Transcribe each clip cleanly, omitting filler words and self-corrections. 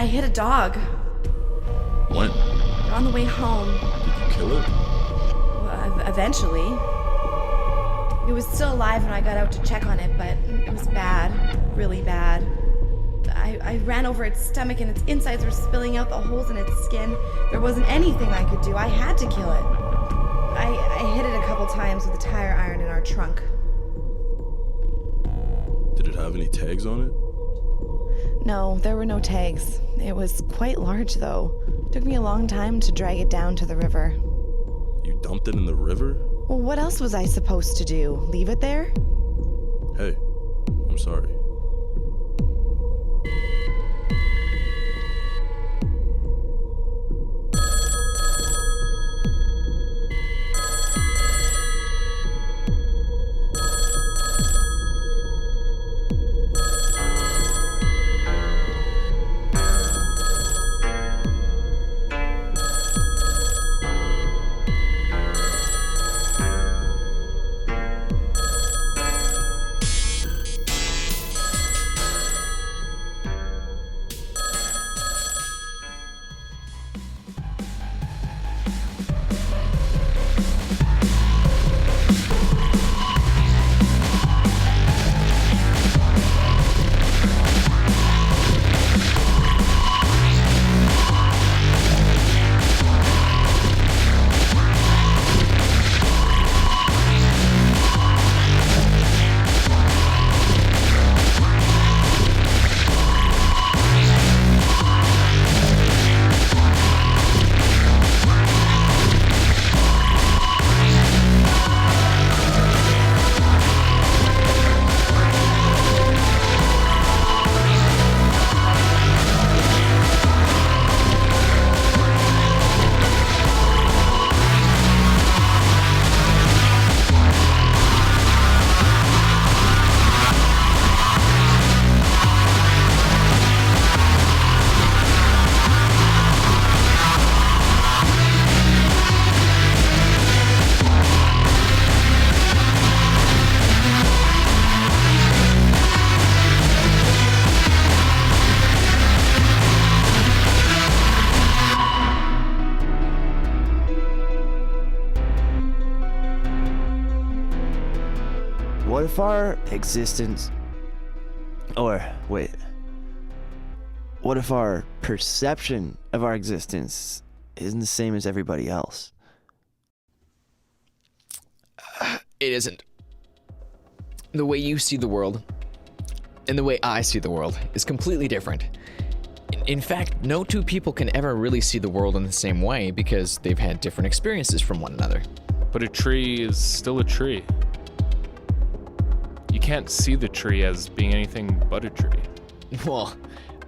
I hit a dog. When? On the way home. Did you kill it? Well, eventually. It was still alive when I got out to check on it, but it was bad. Really bad. I ran over its stomach and its insides were spilling out the holes in its skin. There wasn't anything I could do. I had to kill it. I hit it a couple times with a tire iron in our trunk. Did it have any tags on it? No, there were no tags. It was quite large, though. It took me a long time to drag it down to the river. You dumped it in the river? Well, what else was I supposed to do? Leave it there? Hey, I'm sorry. What if our existence... what if our perception of our existence isn't the same as everybody else? It isn't. The way you see the world and the way I see the world is completely different. In fact, no two people can ever really see the world in the same way because they've had different experiences from one another. But a tree is still a tree. You can't see the tree as being anything but a tree. Well,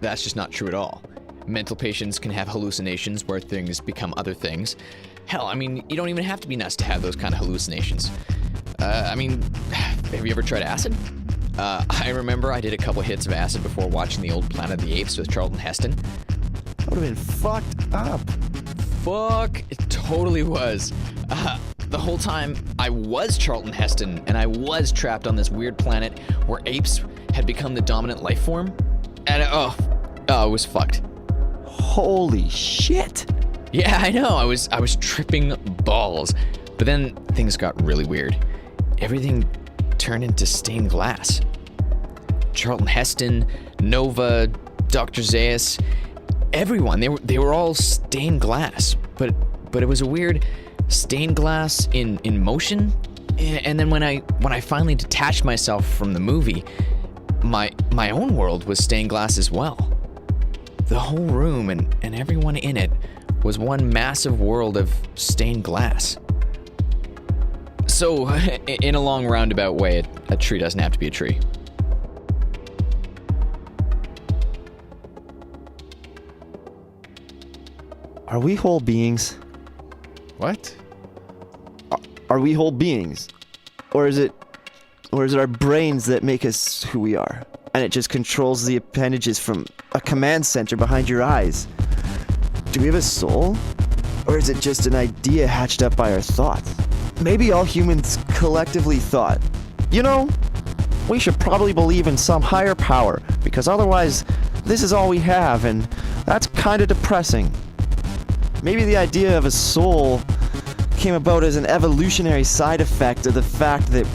that's just not true at all. Mental patients can have hallucinations where things become other things. Hell, I mean, you don't even have to be nuts to have those kind of hallucinations. Have you ever tried acid? I remember I did a couple hits of acid before watching the old Planet of the Apes with Charlton Heston. That would have been fucked up. Fuck, it totally was. The whole time, I was Charlton Heston, and I was trapped on this weird planet where apes had become the dominant life form. And it was fucked. Holy shit. Yeah, I know, I was tripping balls. But then things got really weird. Everything turned into stained glass. Charlton Heston, Nova, Dr. Zaius, everyone, they were all stained glass. But it was a weird stained glass in motion. And then when I finally detached myself from the movie, my own world was stained glass as well. The whole room and everyone in it was one massive world of stained glass. So, in a long roundabout way, a tree doesn't have to be a tree. Are we whole beings? What? Are we whole beings? Or is it our brains that make us who we are? And it just controls the appendages from a command center behind your eyes? Do we have a soul? Or is it just an idea hatched up by our thoughts? Maybe all humans collectively thought, you know, we should probably believe in some higher power, because otherwise this is all we have, and That's kind of depressing. Maybe the idea of a soul came about as an evolutionary side effect of the fact that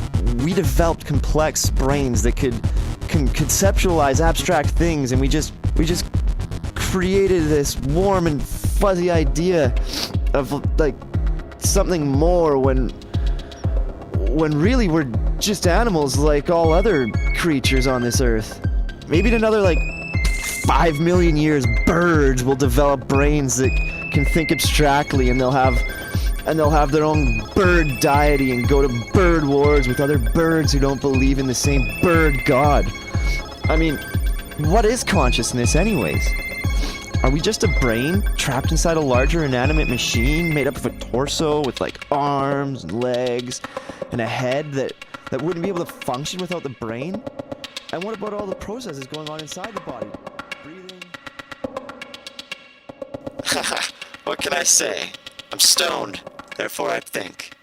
we developed complex brains that could conceptualize abstract things, and we just created this warm and fuzzy idea of like something more when really we're just animals like all other creatures on this earth. Maybe in another like 5 million years, birds will develop brains that can think abstractly, and they'll have their own bird deity and go to bird wars with other birds who don't believe in the same bird god. I mean, what is consciousness anyways? Are we just a brain trapped inside a larger inanimate machine made up of a torso with like arms and legs and a head that wouldn't be able to function without the brain? And what about all the processes going on inside the body? Breathing? What can I say? I'm stoned, therefore I think.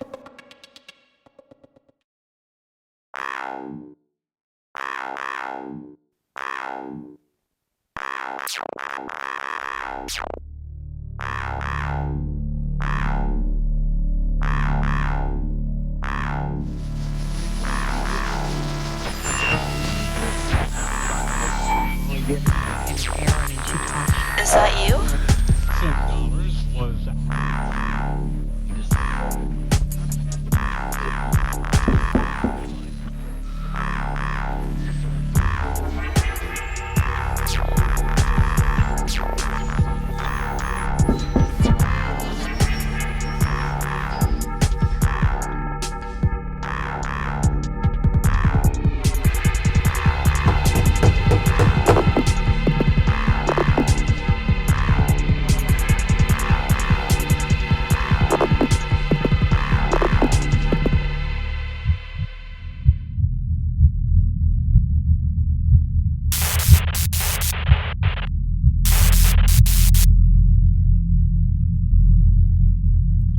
Is that you?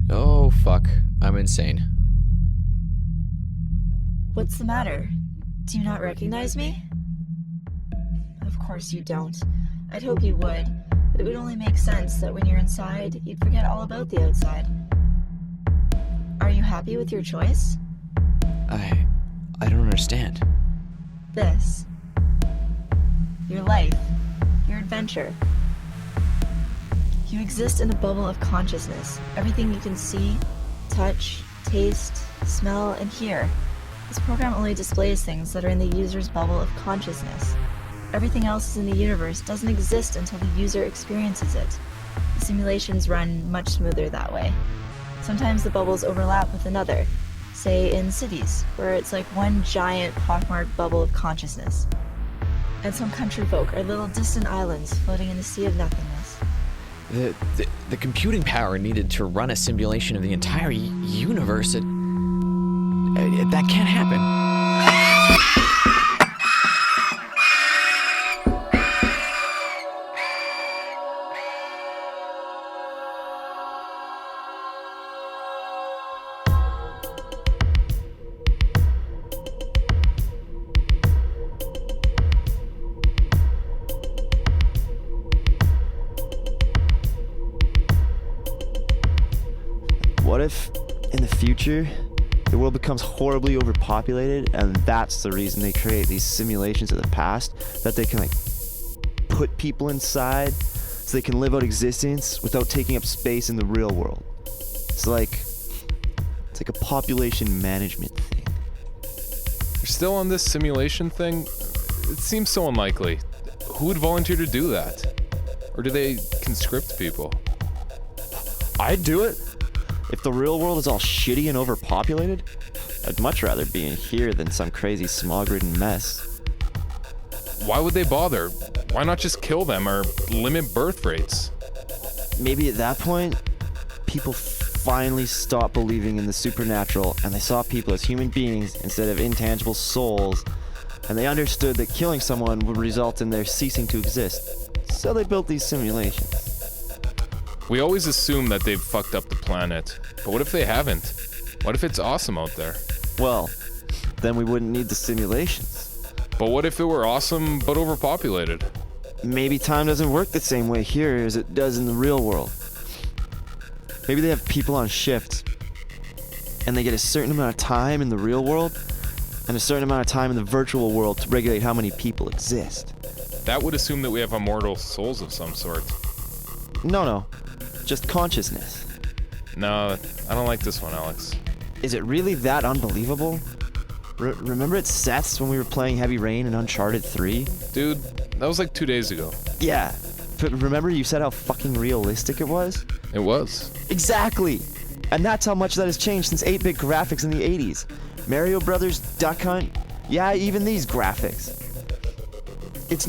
Oh, fuck. I'm insane. What's the matter? Do you not recognize me? Of course you don't. I'd hope you would, but it would only make sense that when you're inside, you'd forget all about the outside. Are you happy with your choice? I don't understand. This. Your life. Your adventure. You exist in a bubble of consciousness. Everything you can see, touch, taste, smell, and hear. This program only displays things that are in the user's bubble of consciousness. Everything else in the universe doesn't exist until the user experiences it. The simulations run much smoother that way. Sometimes the bubbles overlap with another, say in cities, where it's like one giant pockmarked bubble of consciousness. And some country folk are little distant islands floating in a sea of nothingness. The computing power needed to run a simulation of the entire universe, that can't happen. What if, in the future, the world becomes horribly overpopulated, and that's the reason they create these simulations of the past, that they can like put people inside so they can live out existence without taking up space in the real world. It's like a population management thing. You're still on this simulation thing? It seems so unlikely. Who would volunteer to do that? Or do they conscript people? I'd do it. If the real world is all shitty and overpopulated, I'd much rather be in here than some crazy smog-ridden mess. Why would they bother? Why not just kill them or limit birth rates? Maybe at that point, people finally stopped believing in the supernatural, and they saw people as human beings instead of intangible souls, and they understood that killing someone would result in their ceasing to exist. So they built these simulations. We always assume that they've fucked up the planet. But what if they haven't? What if it's awesome out there? Well, then we wouldn't need the simulations. But what if it were awesome but overpopulated? maybe time doesn't work the same way here as it does in the real world. Maybe they have people on shift, and they get a certain amount of time in the real world, and a certain amount of time in the virtual world to regulate how many people exist. That would assume that we have immortal souls of some sort. No, just consciousness. No, I don't like this one, Alex. Is it really that unbelievable? Remember at Seth's when we were playing Heavy Rain in Uncharted 3? Dude, that was like 2 days ago. Yeah, but remember you said how fucking realistic it was? It was. Exactly! And that's how much that has changed since 8-bit graphics in the 80s. Mario Brothers, Duck Hunt, yeah, even these graphics. It's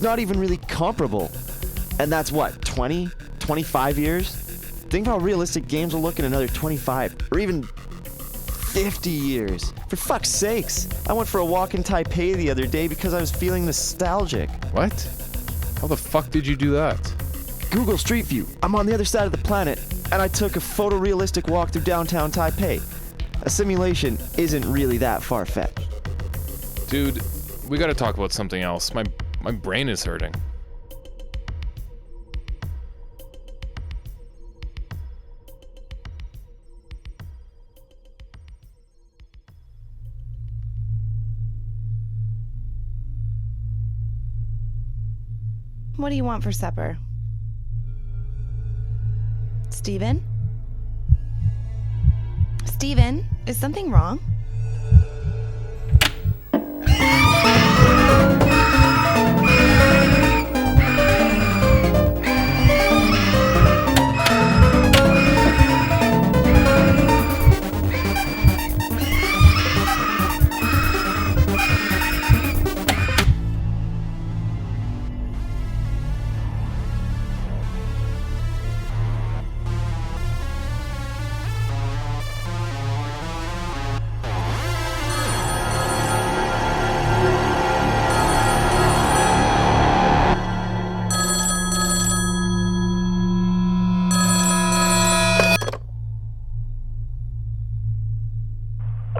not even really comparable. And that's what, 20, 25 years? Think of how realistic games will look in another 25, or even 50 years. For fuck's sakes, I went for a walk in Taipei the other day because I was feeling nostalgic. What? How the fuck did you do that? Google Street View. I'm on the other side of the planet, and I took a photorealistic walk through downtown Taipei. A simulation isn't really that far-fetched. Dude, we gotta talk about something else. My brain is hurting. What do you want for supper? Steven? Steven, is something wrong?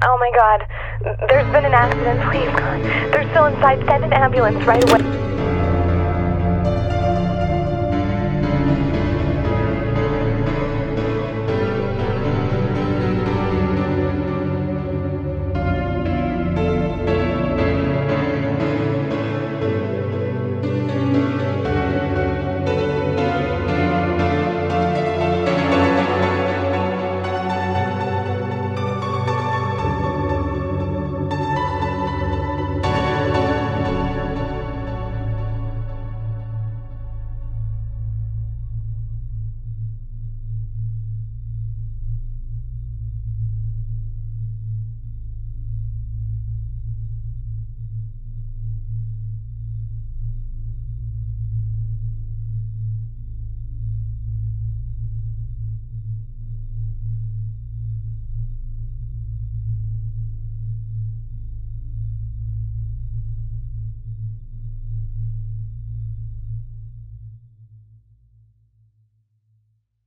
Oh my god, there's been an accident, please. They're still inside. Send an ambulance right away.